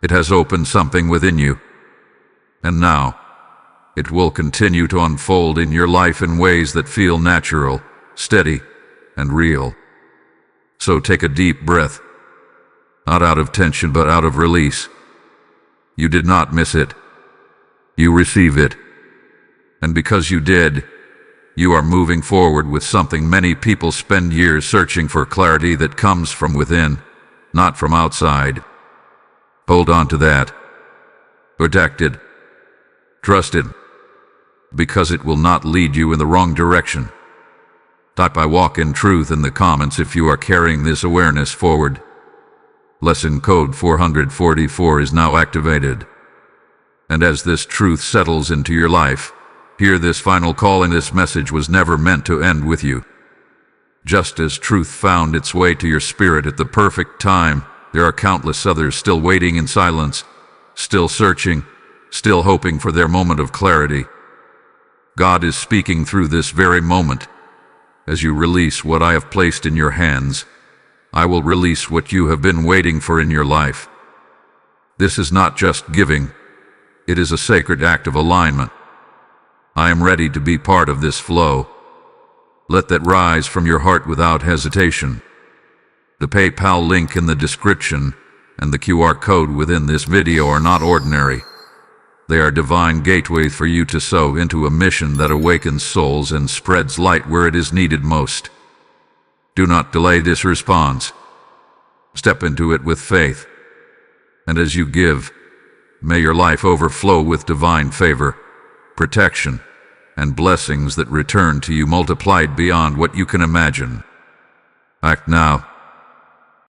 It has opened something within you. And now, it will continue to unfold in your life in ways that feel natural, steady, and real. So take a deep breath, not out of tension but out of release. You did not miss it. You receive it. And because you did, you are moving forward with something. Many people spend years searching for clarity that comes from within, not from outside. Hold on to that. Protect it. Trust it. Because it will not lead you in the wrong direction. Type I walk in truth in the comments if you are carrying this awareness forward. Lesson code 444 is now activated. And as this truth settles into your life, hear this final call, and this message was never meant to end with you. Just as truth found its way to your spirit at the perfect time, there are countless others still waiting in silence, still searching, still hoping for their moment of clarity. God is speaking through this very moment. As you release what I have placed in your hands, I will release what you have been waiting for in your life. This is not just giving. It is a sacred act of alignment. I am ready to be part of this flow. Let that rise from your heart without hesitation. The PayPal link in the description and the QR code within this video are not ordinary. They are divine gateways for you to sow into a mission that awakens souls and spreads light where it is needed most. Do not delay this response. Step into it with faith. And as you give, may your life overflow with divine favor, protection, and blessings that return to you multiplied beyond what you can imagine. Act now.